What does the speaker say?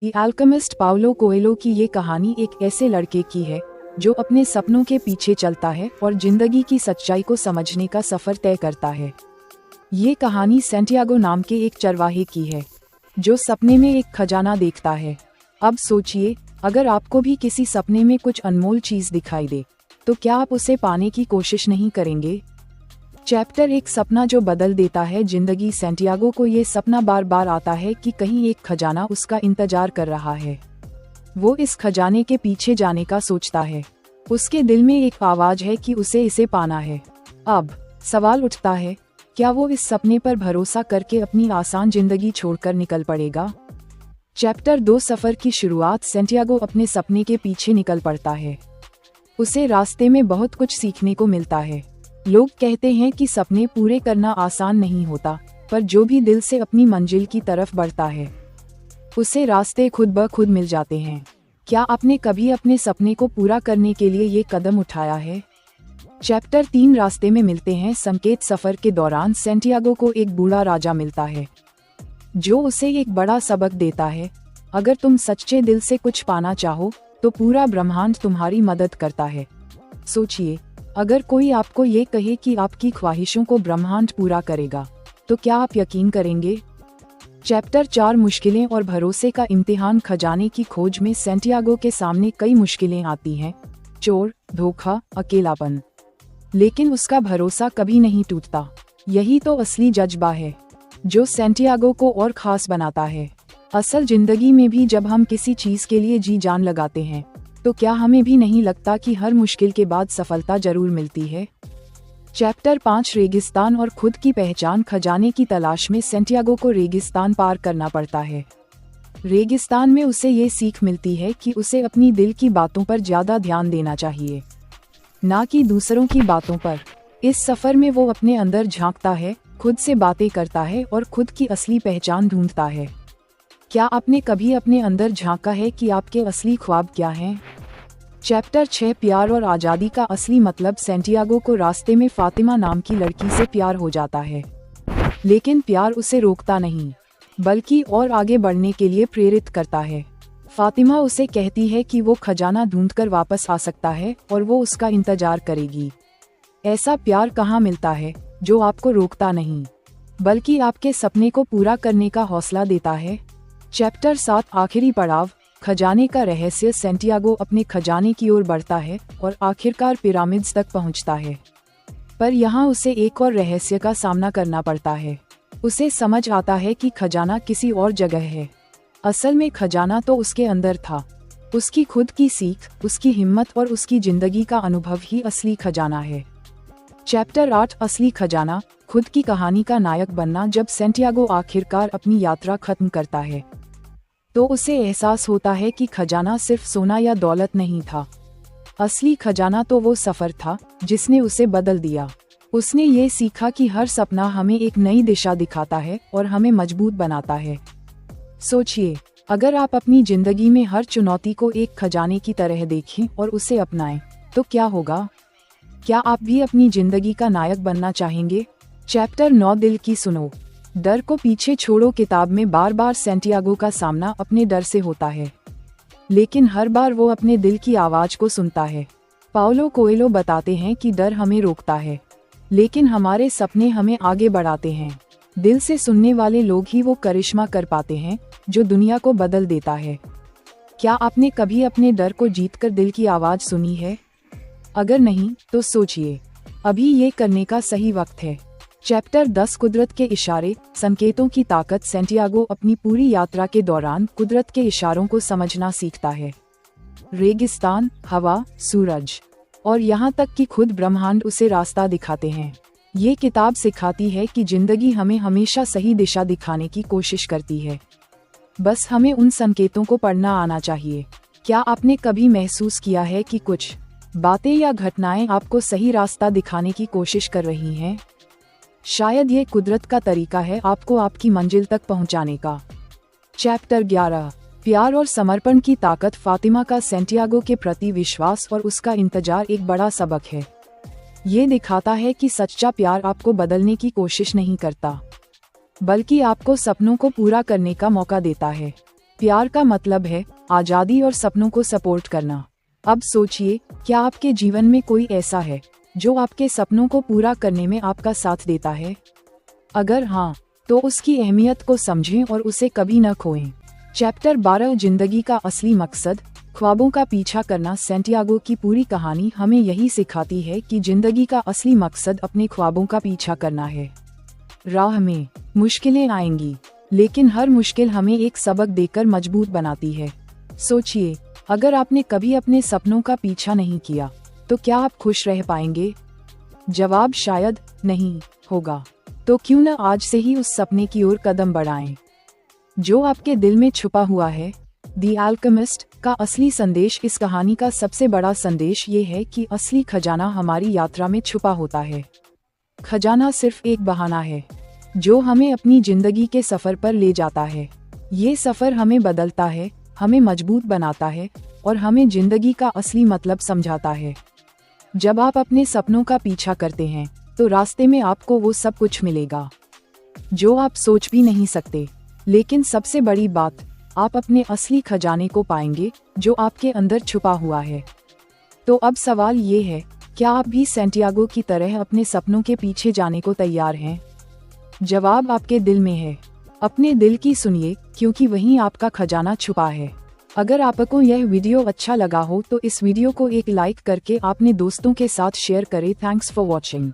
The alchemist Paulo Coelho की ये कहानी एक ऐसे लड़के की है जो अपने सपनों के पीछे चलता है और जिंदगी की सच्चाई को समझने का सफर तय करता है। ये कहानी सैंटियागो नाम के एक चरवाहे की है जो सपने में एक खजाना देखता है। अब सोचिए, अगर आपको भी किसी सपने में कुछ अनमोल चीज दिखाई दे तो क्या आप उसे पाने की कोशिश नहीं करेंगे? चैप्टर एक सपना जो बदल देता है जिंदगी। सैंटियागो को ये सपना बार बार आता है कि कहीं एक खजाना उसका इंतजार कर रहा है। वो इस खजाने के पीछे जाने का सोचता है। उसके दिल में एक आवाज है कि उसे इसे पाना है। अब सवाल उठता है, क्या वो इस सपने पर भरोसा करके अपनी आसान जिंदगी छोड़कर निकल पड़ेगा? चैप्टर 2 सफर की शुरुआत। सैंटियागो अपने सपने के पीछे निकल पड़ता है। उसे रास्ते में बहुत कुछ सीखने को मिलता है। लोग कहते हैं कि सपने पूरे करना आसान नहीं होता, पर जो भी दिल से अपनी मंजिल की तरफ बढ़ता है उसे रास्ते खुद ब खुद मिल जाते हैं। क्या आपने कभी अपने सपने को पूरा करने के लिए ये कदम उठाया है? चैप्टर 3 रास्ते में मिलते हैं संकेत। सफर के दौरान सैंटियागो को एक बूढ़ा राजा मिलता है जो उसे एक बड़ा सबक देता है। अगर तुम सच्चे दिल से कुछ पाना चाहो तो पूरा ब्रह्मांड तुम्हारी मदद करता है। सोचिए, अगर कोई आपको ये कहे कि आपकी ख्वाहिशों को ब्रह्मांड पूरा करेगा तो क्या आप यकीन करेंगे? चैप्टर 4 मुश्किलें और भरोसे का इम्तिहान। खजाने की खोज में सैंटियागो के सामने कई मुश्किलें आती हैं, चोर, धोखा, अकेलापन, लेकिन उसका भरोसा कभी नहीं टूटता। यही तो असली जज्बा है जो सैंटियागो को और खास बनाता है। असल जिंदगी में भी जब हम किसी चीज के लिए जी जान लगाते हैं तो क्या हमें भी नहीं लगता कि हर मुश्किल के बाद सफलता जरूर मिलती है? चैप्टर 5 रेगिस्तान और खुद की पहचान। खजाने की तलाश में सैंटियागो को रेगिस्तान पार करना पड़ता है। रेगिस्तान में उसे ये सीख मिलती है कि उसे अपनी दिल की बातों पर ज्यादा ध्यान देना चाहिए, ना कि दूसरों की बातों पर। इस सफर में वो अपने अंदर झांकता है, खुद से बातें करता है और खुद की असली पहचान ढूंढता है। क्या आपने कभी अपने अंदर झांका है कि आपके असली ख्वाब क्या हैं? चैप्टर 6 प्यार और आज़ादी का असली मतलब। सैंटियागो को रास्ते में फातिमा नाम की लड़की से प्यार हो जाता है, लेकिन प्यार उसे रोकता नहीं बल्कि और आगे बढ़ने के लिए प्रेरित करता है। फातिमा उसे कहती है कि वो खजाना ढूंढकर वापस आ सकता है और वो उसका इंतजार करेगी। ऐसा प्यार कहाँ मिलता है जो आपको रोकता नहीं बल्कि आपके सपने को पूरा करने का हौसला देता है? चैप्टर 7 आखिरी पड़ाव। खजाने का रहस्य। सैंटियागो अपने खजाने की ओर बढ़ता है और आखिरकार पिरामिड्स तक पहुंचता है, पर यहाँ उसे एक और रहस्य का सामना करना पड़ता है। उसे समझ आता है कि खजाना किसी और जगह है। असल में खजाना तो उसके अंदर था। उसकी खुद की सीख, उसकी हिम्मत और उसकी जिंदगी का अनुभव ही असली खजाना है। चैप्टर 8 असली खजाना। खुद की कहानी का नायक बनना। जब सैंटियागो आखिरकार अपनी यात्रा खत्म करता है तो उसे एहसास होता है कि खजाना सिर्फ सोना या दौलत नहीं था। असली खजाना तो वो सफर था जिसने उसे बदल दिया। उसने ये सीखा कि हर सपना हमें एक नई दिशा दिखाता है और हमें मजबूत बनाता है। सोचिए, अगर आप अपनी जिंदगी में हर चुनौती को एक खजाने की तरह देखें और उसे अपनाएं तो क्या होगा? क्या आप भी अपनी जिंदगी का नायक बनना चाहेंगे? चैप्टर 9 दिल की सुनो। डर को पीछे छोड़ो। किताब में बार बार सैंटियागो का सामना अपने डर से होता है, लेकिन हर बार वो अपने दिल की आवाज को सुनता है। पाउलो कोएल्हो बताते हैं कि डर हमें रोकता है, लेकिन हमारे सपने हमें आगे बढ़ाते हैं। दिल से सुनने वाले लोग ही वो करिश्मा कर पाते हैं जो दुनिया को बदल देता है। क्या आपने कभी अपने डर को जीतकर दिल की आवाज सुनी है? अगर नहीं तो सोचिए, अभी ये करने का सही वक्त है। चैप्टर 10 कुदरत के इशारे। संकेतों की ताकत। सैंटियागो अपनी पूरी यात्रा के दौरान कुदरत के इशारों को समझना सीखता है। रेगिस्तान, हवा, सूरज और यहाँ तक कि खुद ब्रह्मांड उसे रास्ता दिखाते हैं। ये किताब सिखाती है कि जिंदगी हमें हमेशा सही दिशा दिखाने की कोशिश करती है, बस हमें उन संकेतों को पढ़ना आना चाहिए। क्या आपने कभी महसूस किया है कि कुछ बातें या घटनाएं आपको सही रास्ता दिखाने की कोशिश कर रही हैं? शायद ये कुदरत का तरीका है आपको आपकी मंजिल तक पहुंचाने का। चैप्टर 11 प्यार और समर्पण की ताकत। फातिमा का सैंटियागो के प्रति विश्वास और उसका इंतजार एक बड़ा सबक है। ये दिखाता है कि सच्चा प्यार आपको बदलने की कोशिश नहीं करता, बल्कि आपको सपनों को पूरा करने का मौका देता है। प्यार का मतलब है आजादी और सपनों को सपोर्ट करना। अब सोचिए, क्या आपके जीवन में कोई ऐसा है जो आपके सपनों को पूरा करने में आपका साथ देता है? अगर हाँ, तो उसकी अहमियत को समझें और उसे कभी न खोएं। चैप्टर 12 जिंदगी का असली मकसद, ख्वाबों का पीछा करना। सैंटियागो की पूरी कहानी हमें यही सिखाती है कि जिंदगी का असली मकसद अपने ख्वाबों का पीछा करना है। राह में मुश्किलें आएंगी, लेकिन हर मुश्किल हमें एक सबक देकर मजबूत बनाती है। सोचिए, अगर आपने कभी अपने सपनों का पीछा नहीं किया, तो क्या आप खुश रह पाएंगे? जवाब शायद नहीं होगा। तो क्यों न आज से ही उस सपने की ओर कदम बढ़ाएं जो आपके दिल में छुपा हुआ है। द अल्केमिस्ट का असली संदेश। इस कहानी का सबसे बड़ा संदेश ये है कि असली खजाना हमारी यात्रा में छुपा होता है। खजाना सिर्फ एक बहाना है जो हमें अपनी जिंदगी के सफर पर ले जाता है। ये सफर हमें बदलता है, हमें मजबूत बनाता है और हमें जिंदगी का असली मतलब समझाता है। जब आप अपने सपनों का पीछा करते हैं, तो रास्ते में आपको वो सब कुछ मिलेगा जो आप सोच भी नहीं सकते। लेकिन सबसे बड़ी बात, आप अपने असली खजाने को पाएंगे जो आपके अंदर छुपा हुआ है। तो अब सवाल ये है, क्या आप भी सैंटियागो की तरह अपने सपनों के पीछे जाने को तैयार हैं? जवाब आपके दिल में है। अपने दिल की सुनिए, क्योंकि वहीं आपका खजाना छुपा है। अगर आपको यह वीडियो अच्छा लगा हो तो इस वीडियो को एक लाइक करके अपने दोस्तों के साथ शेयर करें। Thanks for watching.